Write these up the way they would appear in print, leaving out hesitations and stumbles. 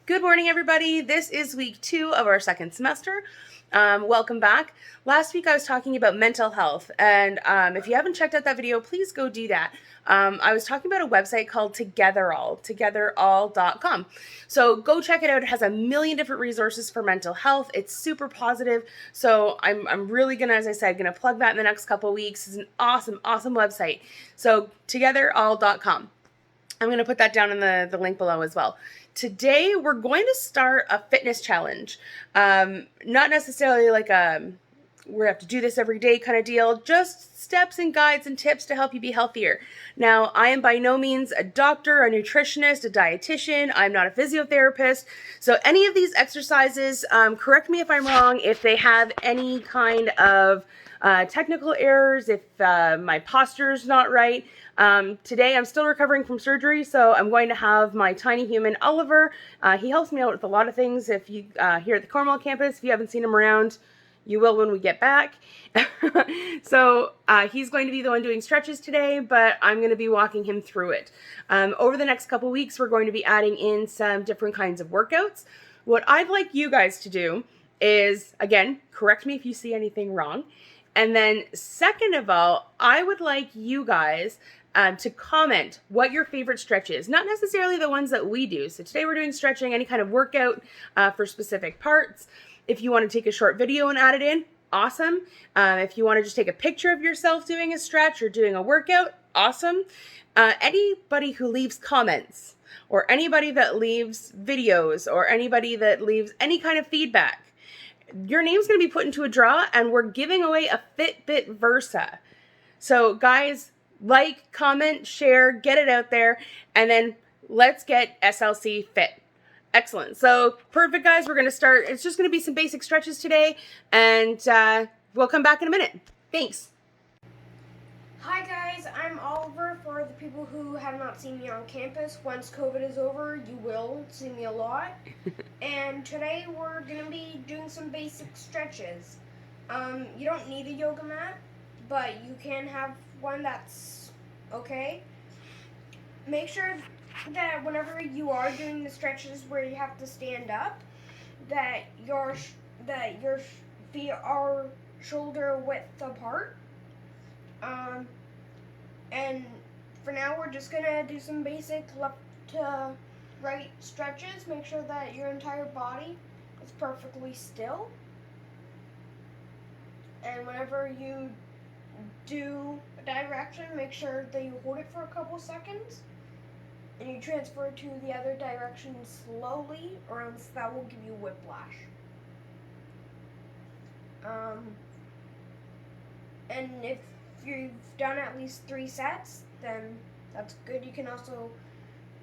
Good morning, everybody. This is week 2 of our second semester. Welcome back. Last week I was talking about mental health, and if you haven't checked out that video, please go do that. I was talking about a website called togetherall.com. So go check it out. It has a million different resources for mental health. It's super positive. So I'm really gonna, as I said, gonna plug that in the next couple weeks. It's an awesome website. So togetherall.com. I'm going to put that down in the link below as well. Today, we're going to start a fitness challenge. Not necessarily like we have to do this every day kind of deal, just steps and guides and tips to help you be healthier. Now, I am by no means a doctor, a nutritionist, a dietitian. I'm not a physiotherapist. So any of these exercises, correct me if I'm wrong, if they have any kind of technical errors, if my posture is not right. Today I'm still recovering from surgery, so I'm going to have my tiny human Oliver. He helps me out with a lot of things. If you here at the Cornwall campus, if you haven't seen him around, you will when we get back. So he's going to be the one doing stretches today, but I'm going to be walking him through it. Over the next couple weeks, we're going to be adding in some different kinds of workouts. What I'd like you guys to do is, again, correct me if you see anything wrong. And then second of all, I would like you guys to comment what your favorite stretch is. Not necessarily the ones that we do. So today we're doing stretching, any kind of workout for specific parts. If you want to take a short video and add it in, awesome. If you want to just take a picture of yourself doing a stretch or doing a workout, awesome. Anybody who leaves comments or anybody that leaves videos or anybody that leaves any kind of feedback, your name's going to be put into a draw, and we're giving away a Fitbit Versa. So guys, like, comment, share, get it out there, and then let's get SLC fit. Excellent. So perfect, guys. We're going to start. It's just going to be some basic stretches today, and we'll come back in a minute. Thanks. Hi guys, I'm Oliver. For the people who have not seen me on campus, once COVID is over, you will see me a lot. And today we're going to be doing some basic stretches. You don't need a yoga mat, but you can have one that's okay. Make sure that whenever you are doing the stretches where you have to stand up, that your feet are shoulder width apart. And for now, we're just gonna do some basic left to right stretches. Make sure that your entire body is perfectly still. And whenever you do a direction, make sure that you hold it for a couple seconds and you transfer to the other direction slowly, or else that will give you whiplash. And if you've done at least 3 sets, then that's good. You can also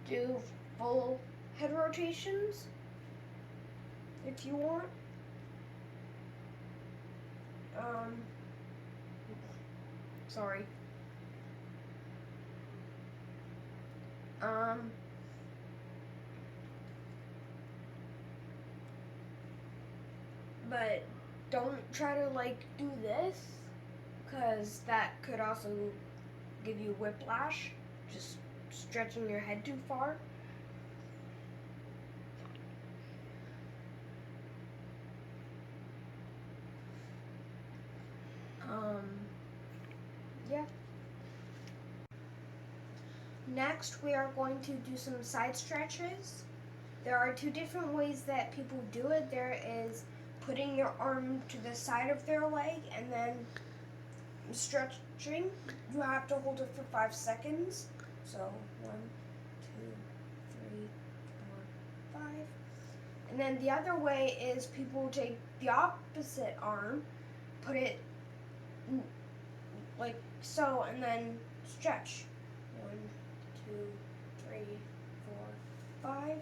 do full head rotations if you want. Sorry. But don't try to do this, because that could also give you whiplash, just stretching your head too far. Yeah. Next, we are going to do some side stretches. There are 2 different ways that people do it. There is putting your arm to the side of their leg and then stretching. You have to hold it for 5 seconds. So 1, 2, 3, 4, 5. And then the other way is people take the opposite arm, put it like so, and then stretch. 1, 2, 3, 4, 5.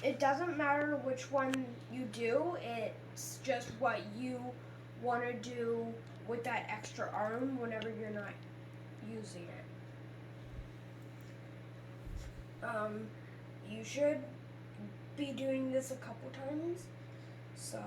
It doesn't matter which one you do. It's just what you want to do with that extra arm whenever you're not using it. You should be doing this a couple times. So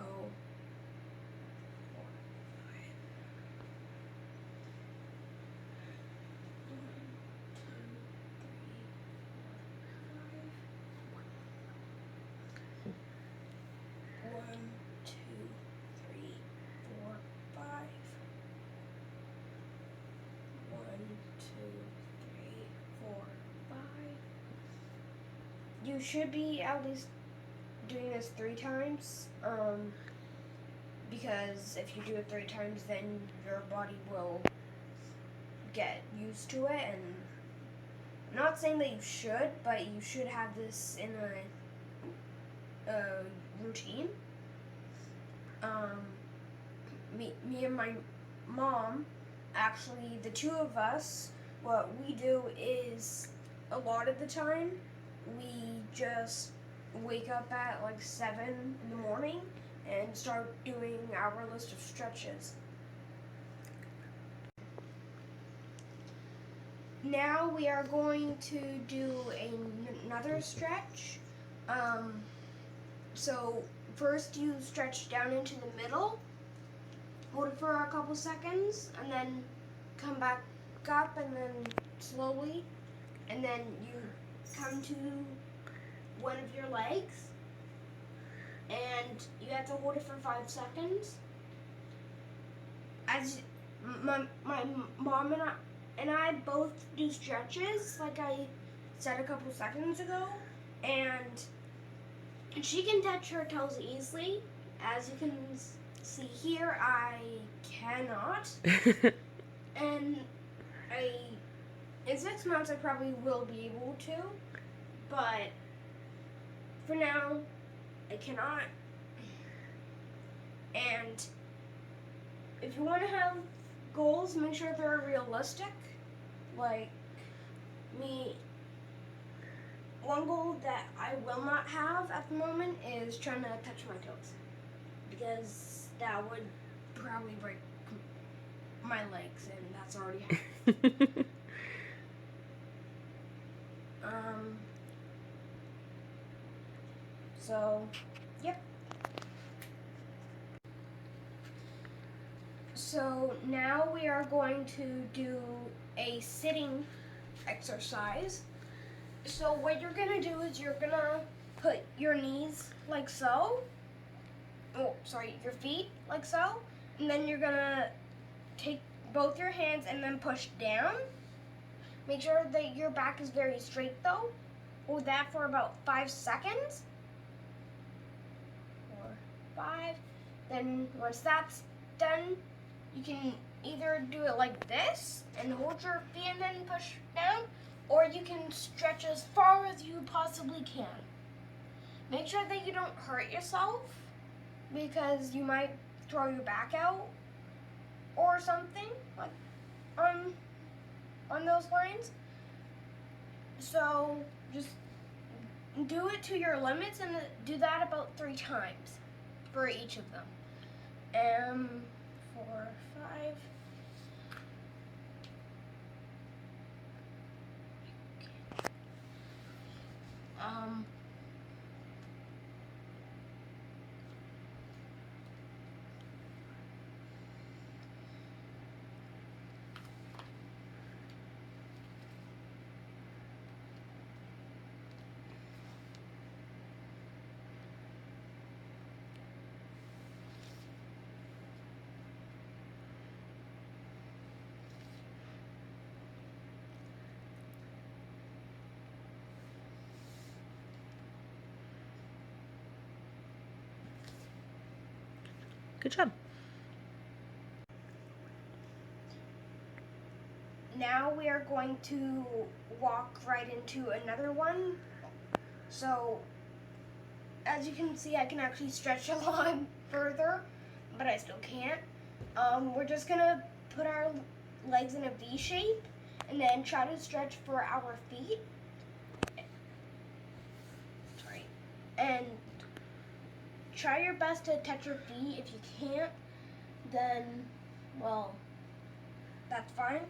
you should be at least doing this 3 times. Because if you do it 3 times, then your body will get used to it. And I'm not saying that you should, but you should have this in a routine. Me and my mom, actually, the two of us, what we do is a lot of the time we just wake up at like 7 in the morning and start doing our list of stretches. Now we are going to do another stretch. So first you stretch down into the middle, hold it for a couple seconds, and then come back up, and then slowly, and then you come to one of your legs, and you have to hold it for 5 seconds. As my mom and I both do stretches, like I said a couple seconds ago, and she can touch her toes easily. As you can see here, I cannot. And in 6 months I probably will be able to, but for now I cannot. And if you want to have goals, make sure they're realistic. Like me, one goal that I will not have at the moment is trying to touch my toes, because that would probably break my legs, and that's already happened. So, yep. So now we are going to do a sitting exercise. So what you're gonna do is you're gonna put your knees like so. Oh, sorry, your feet like so. And then you're gonna take both your hands and then push down. Make sure that your back is very straight though. Hold that for about 5 seconds. 4, 5. Then once that's done, you can either do it like this and hold your feet and then push down, or you can stretch as far as you possibly can. Make sure that you don't hurt yourself, because you might throw your back out or something like on those lines. So just do it to your limits, and do that about 3 times for each of them. 4, 5. Good job. Now we are going to walk right into another one. So as you can see, I can actually stretch a lot further, but I still can't. We're just gonna put our legs in a V shape and then try to stretch for our feet. Sorry. And try your best to touch your feet. If you can't, then, well, that's fine.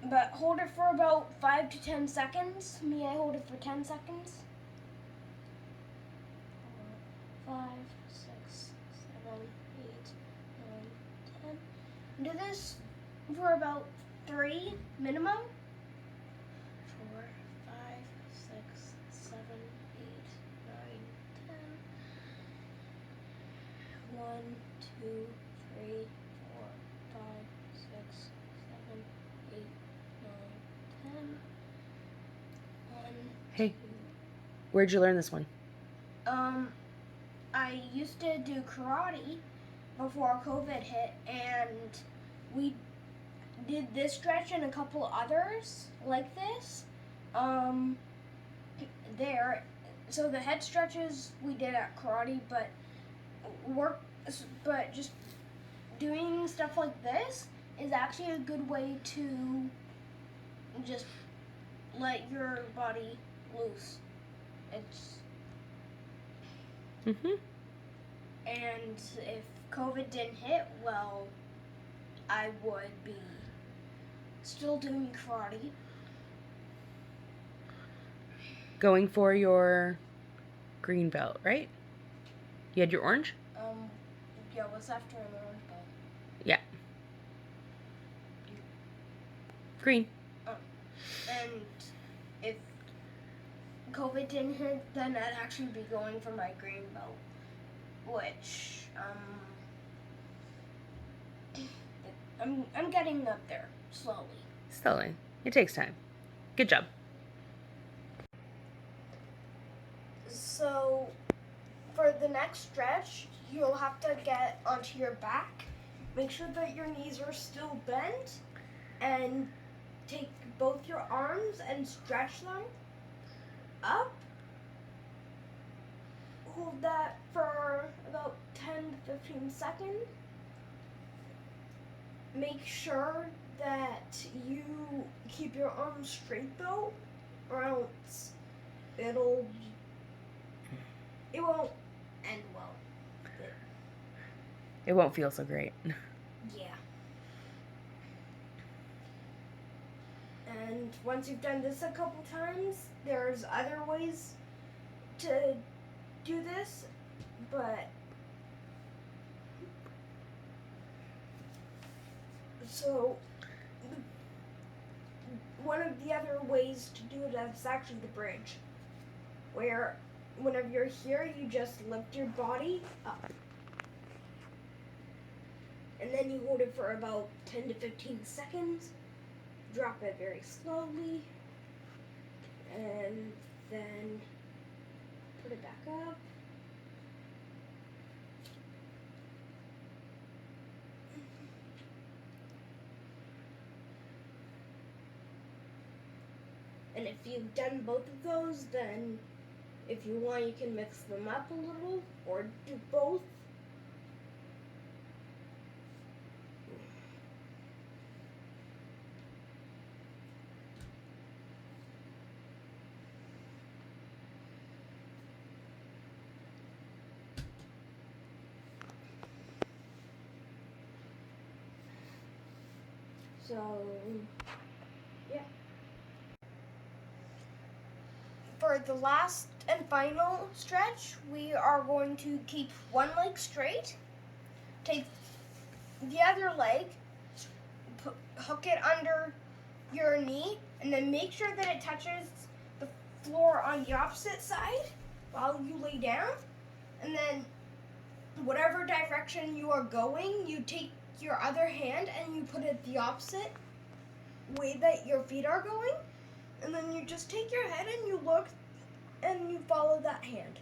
But hold it for about 5 to 10 seconds. Me, I hold it for 10 seconds. 4, 5, 6, 7, 8, 9, 10. Do this for about 3 minimum. 4, 5, 6, 7, 8, 9, 10. 1, 2, 3, 4, 5, 6, 7, 8, 9, 10. 1, Hey, Where'd you learn this one? I used to do karate before COVID hit, and we did this stretch and a couple others like this. There, so the head stretches we did at karate, but just doing stuff like this is actually a good way to just let your body loose. It's And if COVID didn't hit, well, I would be still doing karate. Going for your green belt, right? You had your orange? Yeah, what's after an orange belt? Yeah. Green. And if COVID didn't hit, then I'd actually be going for my green belt, which I'm getting up there slowly. Slowly. It takes time. Good job. So for the next stretch, you'll have to get onto your back. Make sure that your knees are still bent, and take both your arms and stretch them up. Hold that for about 10 to 15 seconds. Make sure that you keep your arms straight though, or else it won't end well. It won't feel so great. Yeah. And once you've done this a couple times, there's other ways to do this, but so one of the other ways to do it is actually the bridge, where whenever you're here, you just lift your body up. And then you hold it for about 10 to 15 seconds. Drop it very slowly. And then put it back up. And if you've done both of those, then if you want, you can mix them up a little or do both. So, yeah. For the last and final stretch, we are going to keep one leg straight, take the other leg, hook it under your knee, and then make sure that it touches the floor on the opposite side while you lay down. And then whatever direction you are going, you take your other hand and you put it the opposite way that your feet are going, and then you just take your head and you look and you follow that hand.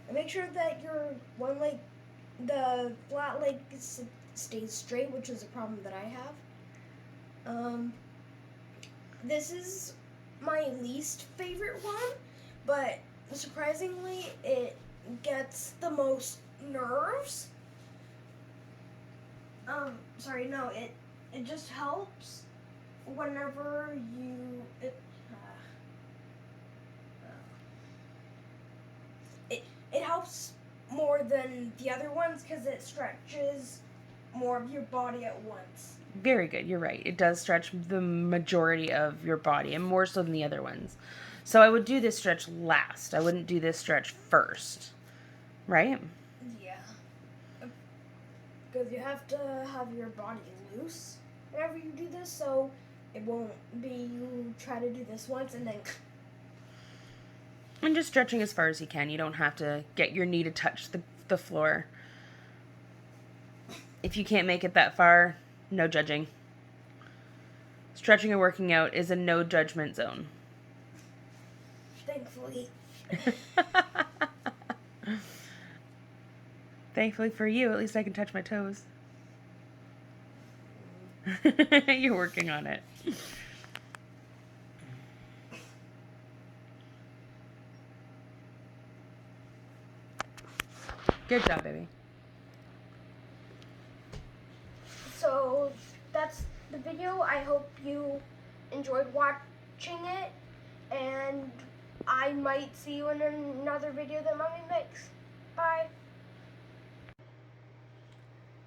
And make sure that your one leg, the flat leg, stays straight, which is a problem that I have. This is my least favorite one, but surprisingly it gets the most nerves. It just helps whenever it helps more than the other ones because it stretches more of your body at once. Very good. You're right. It does stretch the majority of your body, and more so than the other ones. So I would do this stretch last. I wouldn't do this stretch first. Right? Yeah. Because you have to have your body loose whenever you do this, so it won't be you try to do this once and then... And just stretching as far as you can. You don't have to get your knee to touch the floor. If you can't make it that far, no judging. Stretching and working out is a no judgment zone. Thankfully. Thankfully for you, at least I can touch my toes. You're working on it. Good job, baby. So that's the video. I hope you enjoyed watching it, and I might see you in another video that Mommy makes. Bye.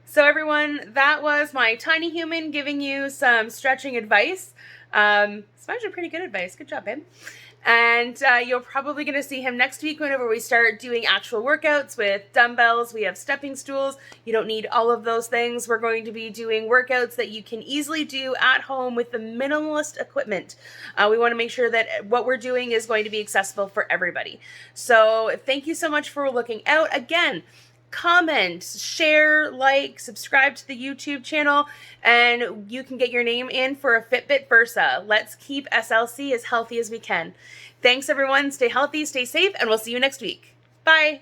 So everyone, that was my tiny human giving you some stretching advice. It's actually pretty good advice. Good job, babe. And you're probably going to see him next week whenever we start doing actual workouts with dumbbells. We have stepping stools. You don't need all of those things. We're going to be doing workouts that you can easily do at home with the minimalist equipment. We want to make sure that what we're doing is going to be accessible for everybody. So thank you so much for looking out. Again, comment, share, like, subscribe to the YouTube channel, and you can get your name in for a Fitbit Versa. Let's keep SLC as healthy as we can. Thanks, everyone. Stay healthy, stay safe, and we'll see you next week. Bye.